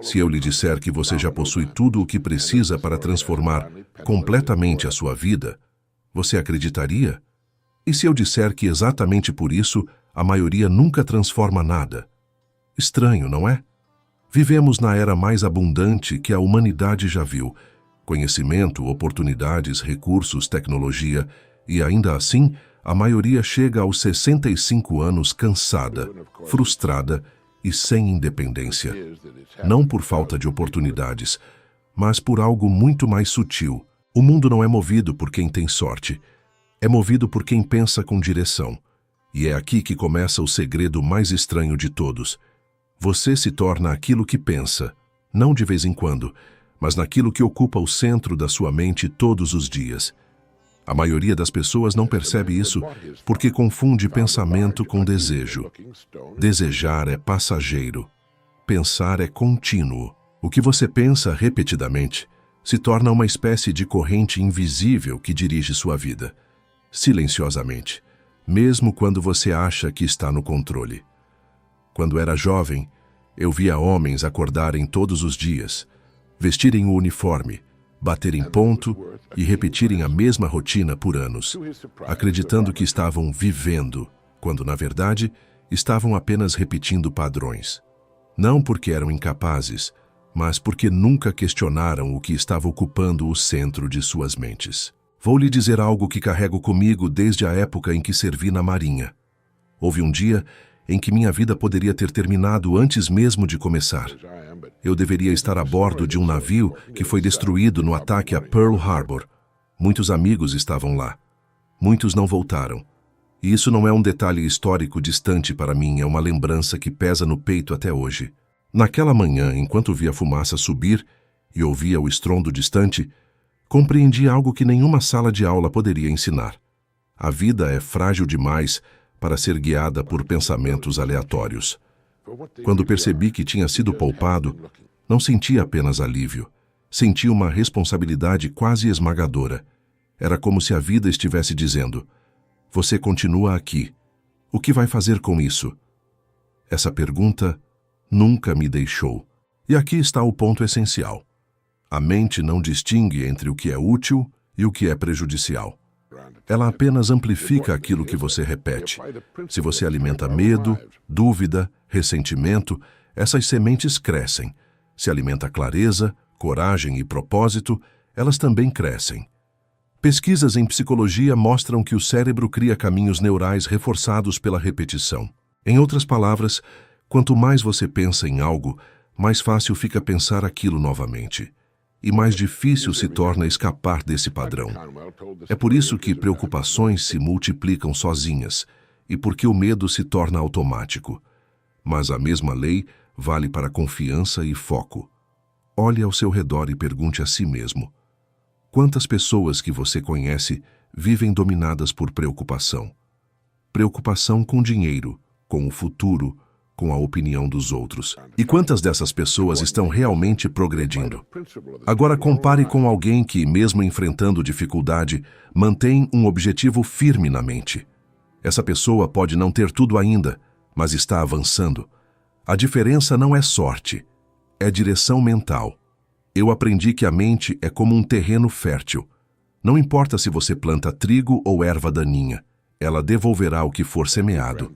Se eu lhe disser que você já possui tudo o que precisa para transformar completamente a sua vida, você acreditaria? E se eu disser que exatamente por isso a maioria nunca transforma nada? Estranho, não é? Vivemos na era mais abundante que a humanidade já viu. Conhecimento, oportunidades, recursos, tecnologia, e ainda assim, a maioria chega aos 65 anos cansada, frustrada e sem independência. Não por falta de oportunidades, mas por algo muito mais sutil. O mundo não é movido por quem tem sorte. É movido por quem pensa com direção. E é aqui que começa o segredo mais estranho de todos. Você se torna aquilo que pensa, não de vez em quando, mas naquilo que ocupa o centro da sua mente todos os dias. A maioria das pessoas não percebe isso porque confunde pensamento com desejo. Desejar é passageiro. Pensar é contínuo. O que você pensa repetidamente se torna uma espécie de corrente invisível que dirige sua vida, silenciosamente, mesmo quando você acha que está no controle. Quando era jovem, eu via homens acordarem todos os dias, vestirem o uniforme, baterem ponto e repetirem a mesma rotina por anos, acreditando que estavam vivendo, quando, na verdade, estavam apenas repetindo padrões. Não porque eram incapazes, mas porque nunca questionaram o que estava ocupando o centro de suas mentes. Vou lhe dizer algo que carrego comigo desde a época em que servi na Marinha. Houve um dia em que minha vida poderia ter terminado antes mesmo de começar. Eu deveria estar a bordo de um navio que foi destruído no ataque a Pearl Harbor. Muitos amigos estavam lá. Muitos não voltaram. E isso não é um detalhe histórico distante para mim, é uma lembrança que pesa no peito até hoje. Naquela manhã, enquanto via a fumaça subir e ouvia o estrondo distante, compreendi algo que nenhuma sala de aula poderia ensinar. A vida é frágil demais para ser guiada por pensamentos aleatórios. Quando percebi que tinha sido poupado, não senti apenas alívio. Senti uma responsabilidade quase esmagadora. Era como se a vida estivesse dizendo: você continua aqui. O que vai fazer com isso? Essa pergunta nunca me deixou. E aqui está o ponto essencial. A mente não distingue entre o que é útil e o que é prejudicial. Ela apenas amplifica aquilo que você repete. Se você alimenta medo, dúvida, ressentimento, essas sementes crescem. Se alimenta clareza, coragem e propósito, elas também crescem. Pesquisas em psicologia mostram que o cérebro cria caminhos neurais reforçados pela repetição. Em outras palavras, quanto mais você pensa em algo, mais fácil fica pensar aquilo novamente. E mais difícil se torna escapar desse padrão. É por isso que preocupações se multiplicam sozinhas e porque o medo se torna automático. Mas a mesma lei vale para confiança e foco. Olhe ao seu redor e pergunte a si mesmo: quantas pessoas que você conhece vivem dominadas por preocupação? Preocupação com dinheiro, com o futuro, com a opinião dos outros. E quantas dessas pessoas estão realmente progredindo? Agora compare com alguém que, mesmo enfrentando dificuldade, mantém um objetivo firme na mente. Essa pessoa pode não ter tudo ainda, mas está avançando. A diferença não é sorte, é direção mental. Eu aprendi que a mente é como um terreno fértil. Não importa se você planta trigo ou erva daninha, ela devolverá o que for semeado.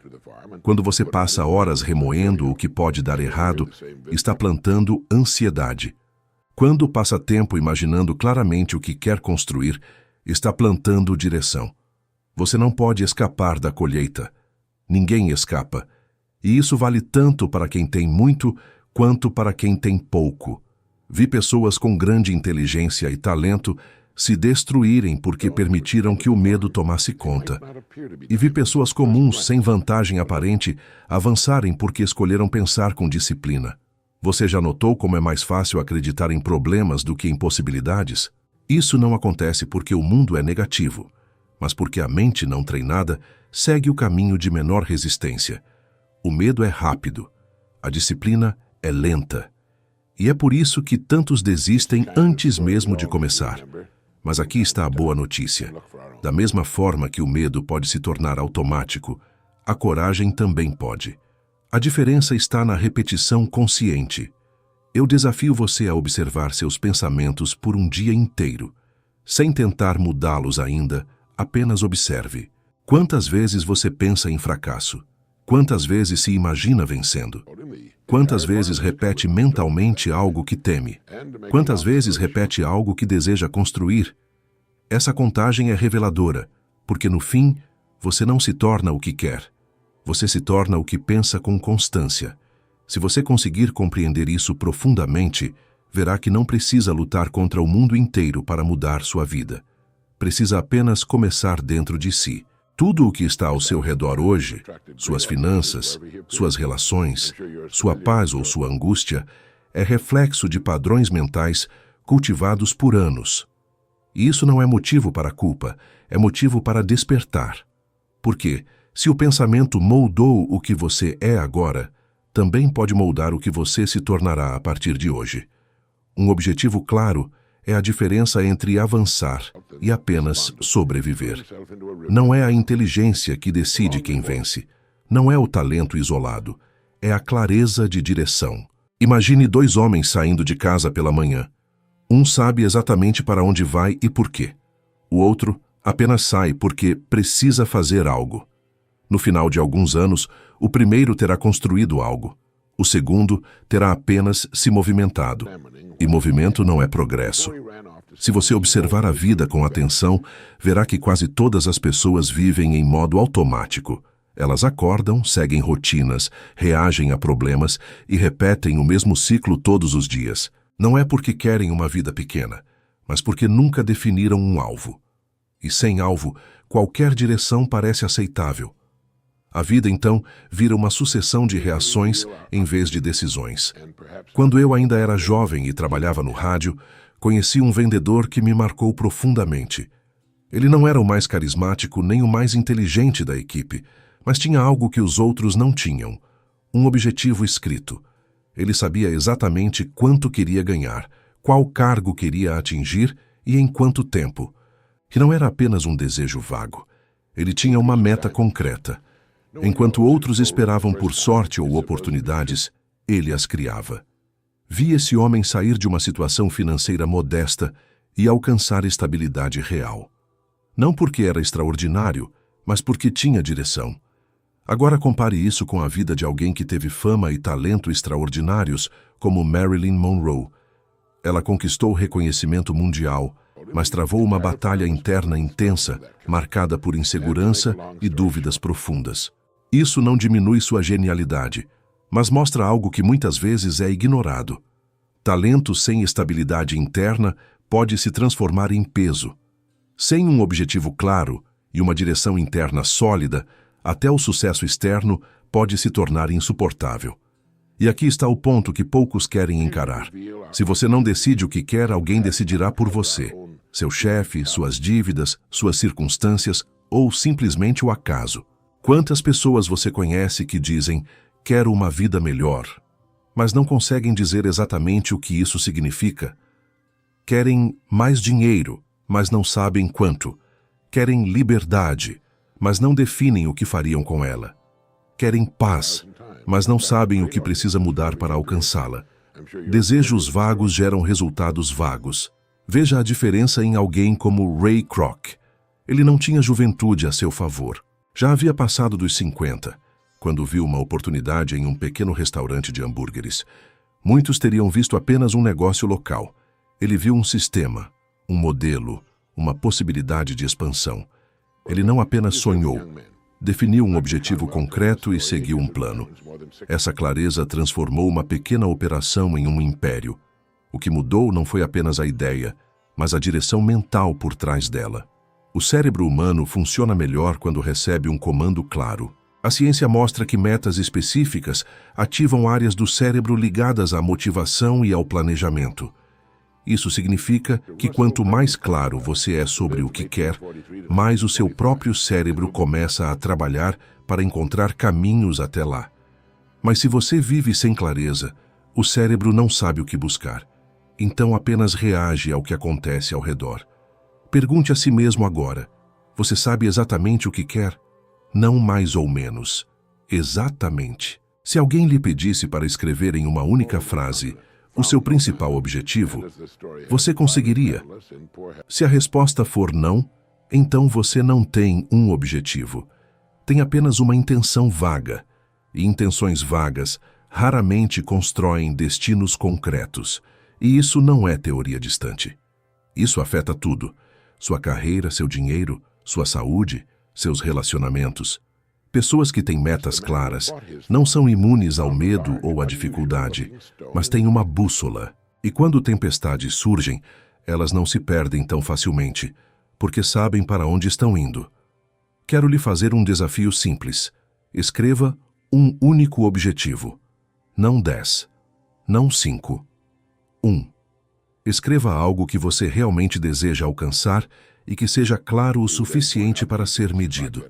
Quando você passa horas remoendo o que pode dar errado, está plantando ansiedade. Quando passa tempo imaginando claramente o que quer construir, está plantando direção. Você não pode escapar da colheita. Ninguém escapa. E isso vale tanto para quem tem muito, quanto para quem tem pouco. Vi pessoas com grande inteligência e talento se destruírem porque permitiram que o medo tomasse conta. E vi pessoas comuns, sem vantagem aparente, avançarem porque escolheram pensar com disciplina. Você já notou como é mais fácil acreditar em problemas do que em possibilidades? Isso não acontece porque o mundo é negativo, mas porque a mente não treinada segue o caminho de menor resistência. O medo é rápido, a disciplina é lenta. E é por isso que tantos desistem antes mesmo de começar. Mas aqui está a boa notícia. Da mesma forma que o medo pode se tornar automático, a coragem também pode. A diferença está na repetição consciente. Eu desafio você a observar seus pensamentos por um dia inteiro. Sem tentar mudá-los ainda, apenas observe. Quantas vezes você pensa em fracasso? Quantas vezes se imagina vencendo? Quantas vezes repete mentalmente algo que teme? Quantas vezes repete algo que deseja construir? Essa contagem é reveladora, porque no fim, você não se torna o que quer. Você se torna o que pensa com constância. Se você conseguir compreender isso profundamente, verá que não precisa lutar contra o mundo inteiro para mudar sua vida. Precisa apenas começar dentro de si. Tudo o que está ao seu redor hoje, suas finanças, suas relações, sua paz ou sua angústia, é reflexo de padrões mentais cultivados por anos. E isso não é motivo para culpa, é motivo para despertar. Porque, se o pensamento moldou o que você é agora, também pode moldar o que você se tornará a partir de hoje. Um objetivo claro é a diferença entre avançar e apenas sobreviver. Não é a inteligência que decide quem vence. Não é o talento isolado. É a clareza de direção. Imagine dois homens saindo de casa pela manhã. Um sabe exatamente para onde vai e por quê. O outro apenas sai porque precisa fazer algo. No final de alguns anos, o primeiro terá construído algo. O segundo terá apenas se movimentado. E movimento não é progresso. Se você observar a vida com atenção, verá que quase todas as pessoas vivem em modo automático. Elas acordam, seguem rotinas, reagem a problemas e repetem o mesmo ciclo todos os dias. Não é porque querem uma vida pequena, mas porque nunca definiram um alvo. E sem alvo, qualquer direção parece aceitável. A vida, então, vira uma sucessão de reações em vez de decisões. Quando eu ainda era jovem e trabalhava no rádio, conheci um vendedor que me marcou profundamente. Ele não era o mais carismático nem o mais inteligente da equipe, mas tinha algo que os outros não tinham, um objetivo escrito. Ele sabia exatamente quanto queria ganhar, qual cargo queria atingir e em quanto tempo. E não era apenas um desejo vago. Ele tinha uma meta concreta. Enquanto outros esperavam por sorte ou oportunidades, ele as criava. Vi esse homem sair de uma situação financeira modesta e alcançar estabilidade real. Não porque era extraordinário, mas porque tinha direção. Agora compare isso com a vida de alguém que teve fama e talento extraordinários, como Marilyn Monroe. Ela conquistou reconhecimento mundial, mas travou uma batalha interna intensa, marcada por insegurança e dúvidas profundas. Isso não diminui sua genialidade, mas mostra algo que muitas vezes é ignorado. Talento sem estabilidade interna pode se transformar em peso. Sem um objetivo claro e uma direção interna sólida, até o sucesso externo pode se tornar insuportável. E aqui está o ponto que poucos querem encarar. Se você não decide o que quer, alguém decidirá por você. Seu chefe, suas dívidas, suas circunstâncias ou simplesmente o acaso. Quantas pessoas você conhece que dizem, quero uma vida melhor, mas não conseguem dizer exatamente o que isso significa? Querem mais dinheiro, mas não sabem quanto. Querem liberdade, mas não definem o que fariam com ela. Querem paz, mas não sabem o que precisa mudar para alcançá-la. Desejos vagos geram resultados vagos. Veja a diferença em alguém como Ray Kroc. Ele não tinha juventude a seu favor. Já havia passado dos 50, quando viu uma oportunidade em um pequeno restaurante de hambúrgueres. Muitos teriam visto apenas um negócio local. Ele viu um sistema, um modelo, uma possibilidade de expansão. Ele não apenas sonhou, definiu um objetivo concreto e seguiu um plano. Essa clareza transformou uma pequena operação em um império. O que mudou não foi apenas a ideia, mas a direção mental por trás dela. O cérebro humano funciona melhor quando recebe um comando claro. A ciência mostra que metas específicas ativam áreas do cérebro ligadas à motivação e ao planejamento. Isso significa que quanto mais claro você é sobre o que quer, mais o seu próprio cérebro começa a trabalhar para encontrar caminhos até lá. Mas se você vive sem clareza, o cérebro não sabe o que buscar. Então apenas reage ao que acontece ao redor. Pergunte a si mesmo agora, você sabe exatamente o que quer? Não mais ou menos. Exatamente. Se alguém lhe pedisse para escrever em uma única frase, o seu principal objetivo? Você conseguiria? Se a resposta for não, então você não tem um objetivo. Tem apenas uma intenção vaga. E intenções vagas raramente constroem destinos concretos. E isso não é teoria distante. Isso afeta tudo: sua carreira, seu dinheiro, sua saúde, seus relacionamentos. Pessoas que têm metas claras não são imunes ao medo ou à dificuldade, mas têm uma bússola. E quando tempestades surgem, elas não se perdem tão facilmente, porque sabem para onde estão indo. Quero lhe fazer um desafio simples. Escreva um único objetivo. Não 10, não 5. 1. Escreva algo que você realmente deseja alcançar e que seja claro o suficiente para ser medido.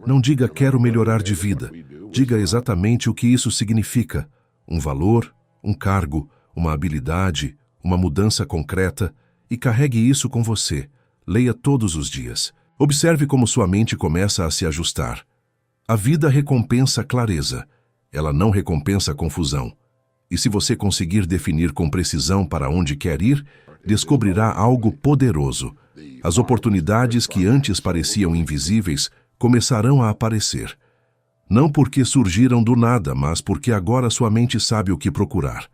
Não diga quero melhorar de vida. Diga exatamente o que isso significa. Um valor, um cargo, uma habilidade, uma mudança concreta, e carregue isso com você. Leia todos os dias. Observe como sua mente começa a se ajustar. A vida recompensa clareza. Ela não recompensa confusão. E se você conseguir definir com precisão para onde quer ir, descobrirá algo poderoso. As oportunidades que antes pareciam invisíveis começarão a aparecer. Não porque surgiram do nada, mas porque agora sua mente sabe o que procurar.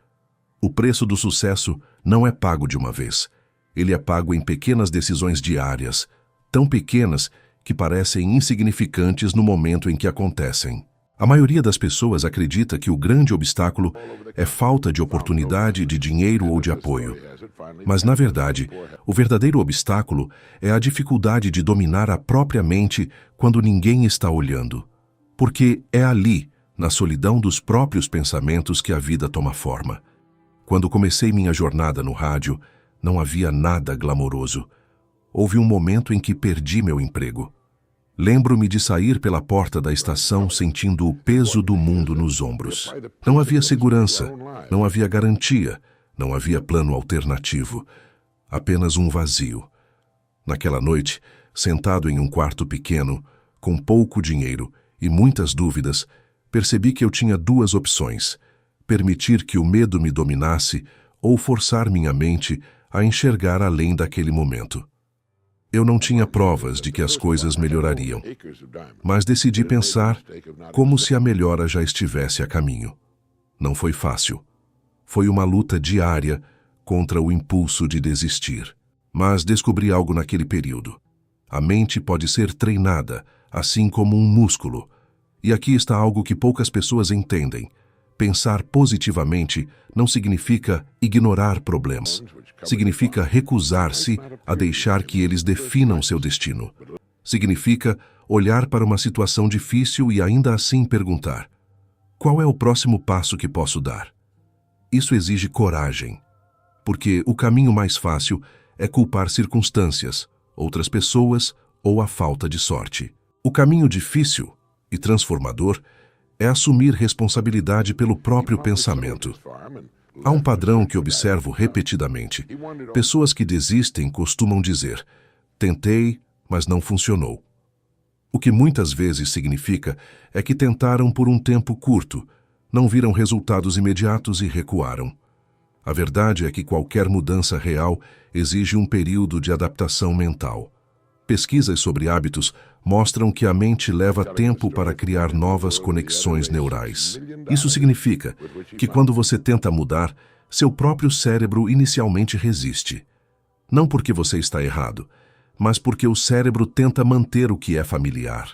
O preço do sucesso não é pago de uma vez. Ele é pago em pequenas decisões diárias, tão pequenas que parecem insignificantes no momento em que acontecem. A maioria das pessoas acredita que o grande obstáculo é falta de oportunidade, de dinheiro ou de apoio. Mas, na verdade, o verdadeiro obstáculo é a dificuldade de dominar a própria mente quando ninguém está olhando. Porque é ali, na solidão dos próprios pensamentos, que a vida toma forma. Quando comecei minha jornada no rádio, não havia nada glamouroso. Houve um momento em que perdi meu emprego. Lembro-me de sair pela porta da estação sentindo o peso do mundo nos ombros. Não havia segurança, não havia garantia, não havia plano alternativo. Apenas um vazio. Naquela noite, sentado em um quarto pequeno, com pouco dinheiro e muitas dúvidas, percebi que eu tinha duas opções: permitir que o medo me dominasse ou forçar minha mente a enxergar além daquele momento. Eu não tinha provas de que as coisas melhorariam, mas decidi pensar como se a melhora já estivesse a caminho. Não foi fácil. Foi uma luta diária contra o impulso de desistir. Mas descobri algo naquele período. A mente pode ser treinada, assim como um músculo. E aqui está algo que poucas pessoas entendem. Pensar positivamente não significa ignorar problemas. Significa recusar-se a deixar que eles definam seu destino. Significa olhar para uma situação difícil e ainda assim perguntar: qual é o próximo passo que posso dar? Isso exige coragem, porque o caminho mais fácil é culpar circunstâncias, outras pessoas ou a falta de sorte. O caminho difícil e transformador é assumir responsabilidade pelo próprio pensamento. Há um padrão que observo repetidamente. Pessoas que desistem costumam dizer: tentei, mas não funcionou. O que muitas vezes significa é que tentaram por um tempo curto, não viram resultados imediatos e recuaram. A verdade é que qualquer mudança real exige um período de adaptação mental. Pesquisas sobre hábitos mostram que a mente leva tempo para criar novas conexões neurais. Isso significa que quando você tenta mudar, seu próprio cérebro inicialmente resiste. Não porque você está errado, mas porque o cérebro tenta manter o que é familiar.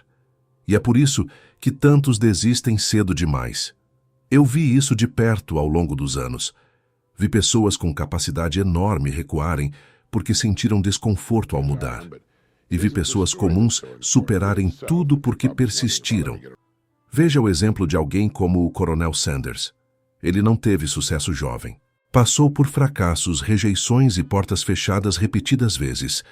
E é por isso que tantos desistem cedo demais. Eu vi isso de perto ao longo dos anos. Vi pessoas com capacidade enorme recuarem porque sentiram desconforto ao mudar. E vi pessoas comuns superarem tudo porque persistiram. Veja o exemplo de alguém como o Coronel Sanders. Ele não teve sucesso jovem. Passou por fracassos, rejeições e portas fechadas repetidas vezes.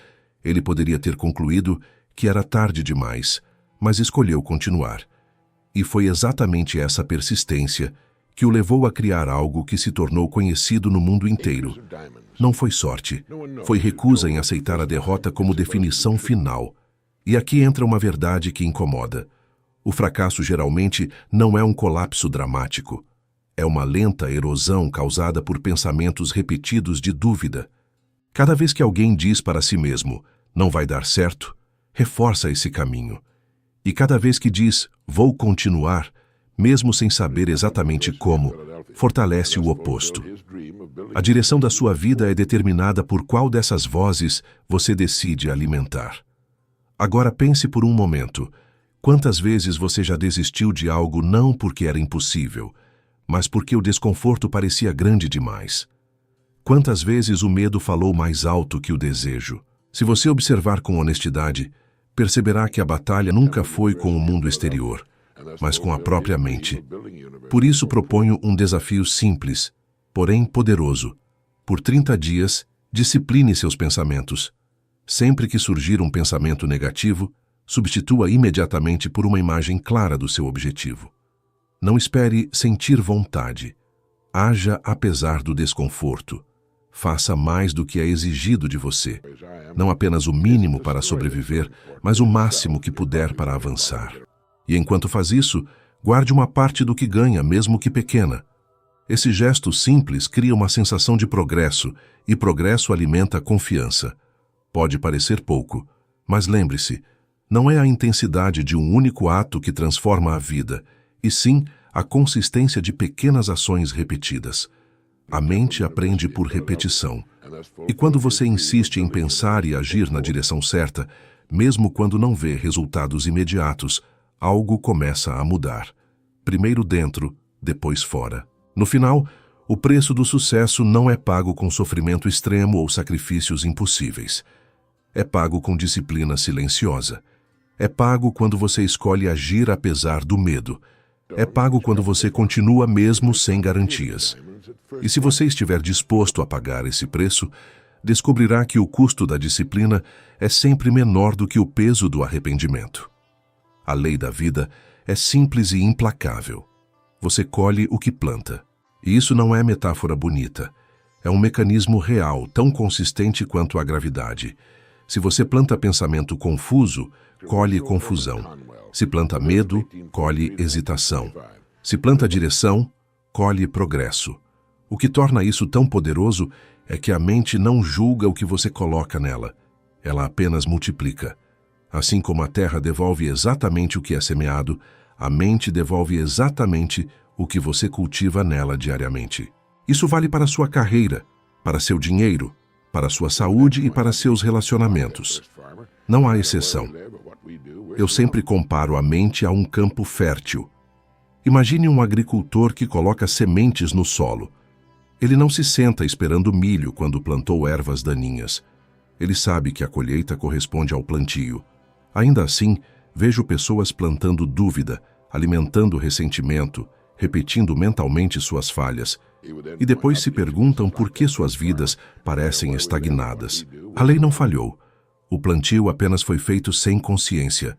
Ele poderia ter concluído que era tarde demais, mas escolheu continuar. E foi exatamente essa persistência que o levou a criar algo que se tornou conhecido no mundo inteiro. Não foi sorte, foi recusa em aceitar a derrota como definição final. E aqui entra uma verdade que incomoda. O fracasso geralmente não é um colapso dramático. é uma lenta erosão causada por pensamentos repetidos de dúvida. Cada vez que alguém diz para si mesmo, não vai dar certo, reforça esse caminho. E cada vez que diz, vou continuar, mesmo sem saber exatamente como, fortalece o oposto. A direção da sua vida é determinada por qual dessas vozes você decide alimentar. Agora pense por um momento, quantas vezes você já desistiu de algo não porque era impossível, mas porque o desconforto parecia grande demais? Quantas vezes o medo falou mais alto que o desejo? Se você observar com honestidade, perceberá que a batalha nunca foi com o mundo exterior, mas com a própria mente. Por isso proponho um desafio simples, porém poderoso. Por 30 dias, discipline seus pensamentos. Sempre que surgir um pensamento negativo, substitua imediatamente por uma imagem clara do seu objetivo. Não espere sentir vontade. Haja apesar do desconforto. Faça mais do que é exigido de você. Não apenas o mínimo para sobreviver, mas o máximo que puder para avançar. E enquanto faz isso, guarde uma parte do que ganha, mesmo que pequena. Esse gesto simples cria uma sensação de progresso, e progresso alimenta a confiança. Pode parecer pouco, mas lembre-se, não é a intensidade de um único ato que transforma a vida, e sim a consistência de pequenas ações repetidas. A mente aprende por repetição. E quando você insiste em pensar e agir na direção certa, mesmo quando não vê resultados imediatos, algo começa a mudar. Primeiro dentro, depois fora. No final, o preço do sucesso não é pago com sofrimento extremo ou sacrifícios impossíveis. É pago com disciplina silenciosa. É pago quando você escolhe agir apesar do medo. É pago quando você continua mesmo sem garantias. E se você estiver disposto a pagar esse preço, descobrirá que o custo da disciplina é sempre menor do que o peso do arrependimento. A lei da vida é simples e implacável. Você colhe o que planta. E isso não é metáfora bonita. É um mecanismo real, tão consistente quanto a gravidade. Se você planta pensamento confuso, colhe confusão. Se planta medo, colhe hesitação. Se planta direção, colhe progresso. O que torna isso tão poderoso é que a mente não julga o que você coloca nela. Ela apenas multiplica. Assim como a terra devolve exatamente o que é semeado, a mente devolve exatamente o que você cultiva nela diariamente. Isso vale para sua carreira, para seu dinheiro, para sua saúde e para seus relacionamentos. Não há exceção. Eu sempre comparo a mente a um campo fértil. Imagine um agricultor que coloca sementes no solo. Ele não se senta esperando milho quando plantou ervas daninhas. Ele sabe que a colheita corresponde ao plantio. Ainda assim, vejo pessoas plantando dúvida, alimentando ressentimento, repetindo mentalmente suas falhas, e depois se perguntam por que suas vidas parecem estagnadas. A lei não falhou. O plantio apenas foi feito sem consciência.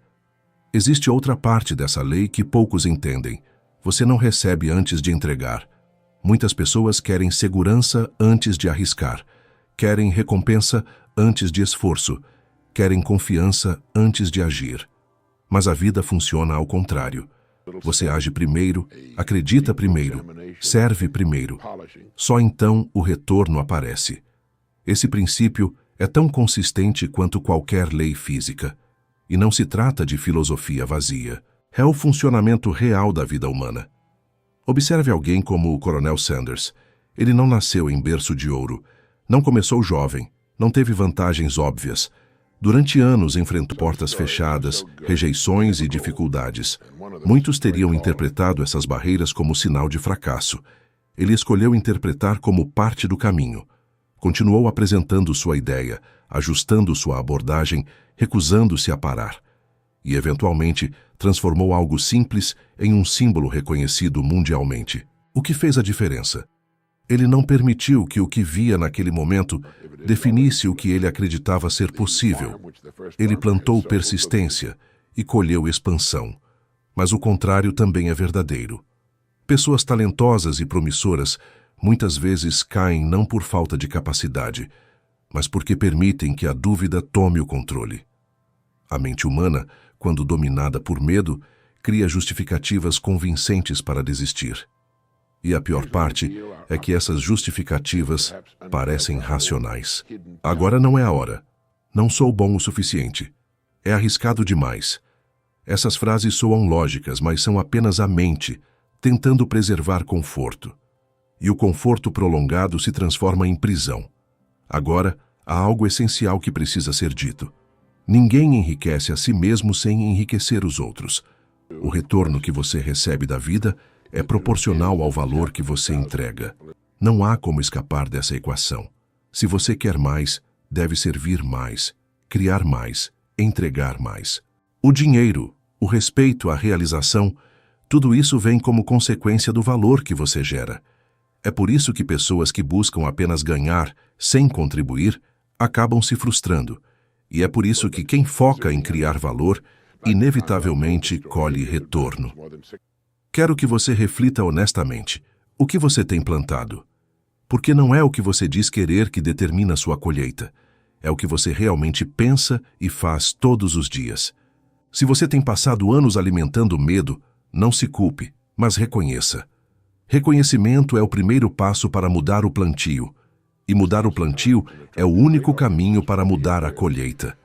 Existe outra parte dessa lei que poucos entendem. Você não recebe antes de entregar. Muitas pessoas querem segurança antes de arriscar. Querem recompensa antes de esforço. Querem confiança antes de agir. Mas a vida funciona ao contrário. Você age primeiro, acredita primeiro, serve primeiro. Só então o retorno aparece. Esse princípio é tão consistente quanto qualquer lei física. E não se trata de filosofia vazia. É o funcionamento real da vida humana. Observe alguém como o Coronel Sanders. Ele não nasceu em berço de ouro, não começou jovem, não teve vantagens óbvias. Durante anos enfrentou portas fechadas, rejeições e dificuldades. Muitos teriam interpretado essas barreiras como sinal de fracasso. Ele escolheu interpretar como parte do caminho. Continuou apresentando sua ideia, ajustando sua abordagem, recusando-se a parar. E, eventualmente, transformou algo simples em um símbolo reconhecido mundialmente. O que fez a diferença? Ele não permitiu que o que via naquele momento definisse o que ele acreditava ser possível. Ele plantou persistência e colheu expansão. Mas o contrário também é verdadeiro. Pessoas talentosas e promissoras muitas vezes caem não por falta de capacidade, mas porque permitem que a dúvida tome o controle. A mente humana, quando dominada por medo, cria justificativas convincentes para desistir. E a pior parte é que essas justificativas parecem racionais. Agora não é a hora. Não sou bom o suficiente. É arriscado demais. Essas frases soam lógicas, mas são apenas a mente tentando preservar conforto. E o conforto prolongado se transforma em prisão. Agora, há algo essencial que precisa ser dito. Ninguém enriquece a si mesmo sem enriquecer os outros. O retorno que você recebe da vida é proporcional ao valor que você entrega. Não há como escapar dessa equação. Se você quer mais, deve servir mais, criar mais, entregar mais. O dinheiro, o respeito, a realização, tudo isso vem como consequência do valor que você gera. É por isso que pessoas que buscam apenas ganhar, sem contribuir, acabam se frustrando. E é por isso que quem foca em criar valor, inevitavelmente colhe retorno. Quero que você reflita honestamente. O que você tem plantado? Porque não é o que você diz querer que determina sua colheita. É o que você realmente pensa e faz todos os dias. Se você tem passado anos alimentando medo, não se culpe, mas reconheça. Reconhecimento é o primeiro passo para mudar o plantio. E mudar o plantio é o único caminho para mudar a colheita.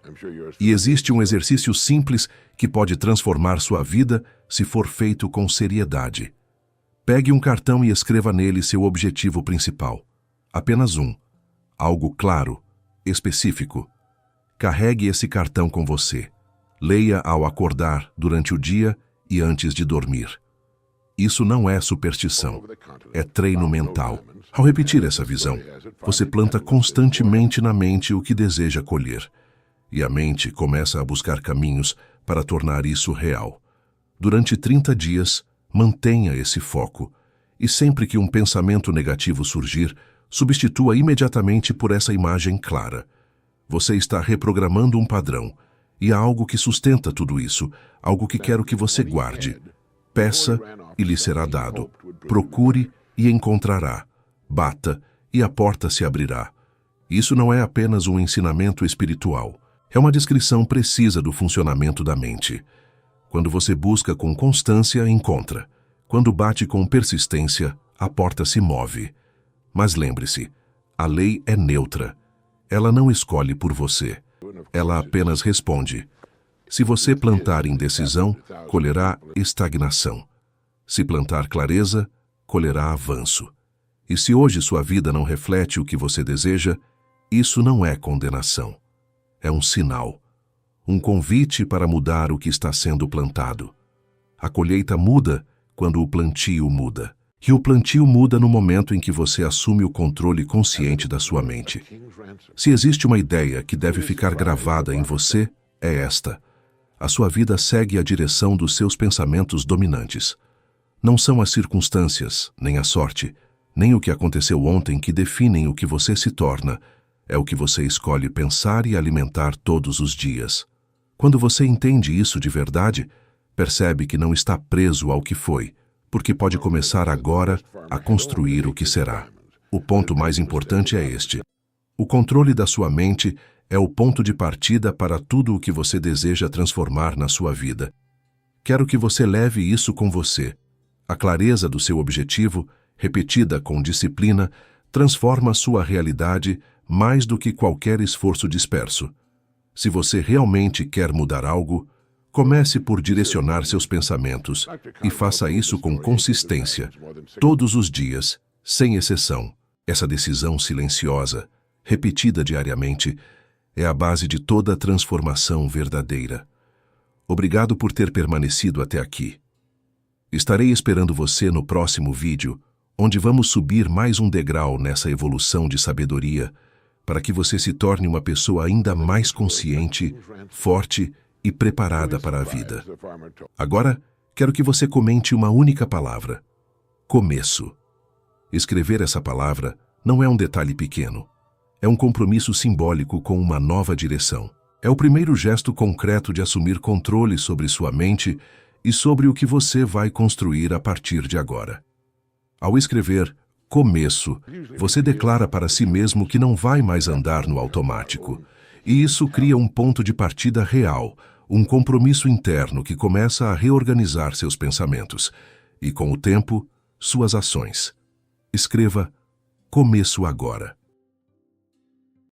E existe um exercício simples que pode transformar sua vida se for feito com seriedade. Pegue um cartão e escreva nele seu objetivo principal. Apenas um. Algo claro, específico. Carregue esse cartão com você. Leia ao acordar, durante o dia e antes de dormir. Isso não é superstição, é treino mental. Ao repetir essa visão, você planta constantemente na mente o que deseja colher. E a mente começa a buscar caminhos para tornar isso real. Durante 30 dias, mantenha esse foco. E sempre que um pensamento negativo surgir, substitua imediatamente por essa imagem clara. Você está reprogramando um padrão. E há algo que sustenta tudo isso, algo que quero que você guarde. Peça e lhe será dado. Procure e encontrará. Bata e a porta se abrirá. Isso não é apenas um ensinamento espiritual. É uma descrição precisa do funcionamento da mente. Quando você busca com constância, encontra. Quando bate com persistência, a porta se move. Mas lembre-se, a lei é neutra. Ela não escolhe por você. Ela apenas responde. Se você plantar indecisão, colherá estagnação. Se plantar clareza, colherá avanço. E se hoje sua vida não reflete o que você deseja, isso não é condenação. É um sinal. Um convite para mudar o que está sendo plantado. A colheita muda quando o plantio muda. E o plantio muda no momento em que você assume o controle consciente da sua mente. Se existe uma ideia que deve ficar gravada em você, é esta. A sua vida segue a direção dos seus pensamentos dominantes. Não são as circunstâncias, nem a sorte, nem o que aconteceu ontem que definem o que você se torna. É o que você escolhe pensar e alimentar todos os dias. Quando você entende isso de verdade, percebe que não está preso ao que foi, porque pode começar agora a construir o que será. O ponto mais importante é este. O controle da sua mente é o ponto de partida para tudo o que você deseja transformar na sua vida. Quero que você leve isso com você. A clareza do seu objetivo, repetida com disciplina, transforma sua realidade mais do que qualquer esforço disperso. Se você realmente quer mudar algo, comece por direcionar seus pensamentos e faça isso com consistência, todos os dias, sem exceção. Essa decisão silenciosa, repetida diariamente, é a base de toda transformação verdadeira. Obrigado por ter permanecido até aqui. Estarei esperando você no próximo vídeo, onde vamos subir mais um degrau nessa evolução de sabedoria, para que você se torne uma pessoa ainda mais consciente, forte e preparada para a vida. Agora, quero que você comente uma única palavra: começo. Escrever essa palavra não é um detalhe pequeno. É um compromisso simbólico com uma nova direção. É o primeiro gesto concreto de assumir controle sobre sua mente e sobre o que você vai construir a partir de agora. Ao escrever começo, você declara para si mesmo que não vai mais andar no automático. E isso cria um ponto de partida real, um compromisso interno que começa a reorganizar seus pensamentos. E com o tempo, suas ações. Escreva: começo agora.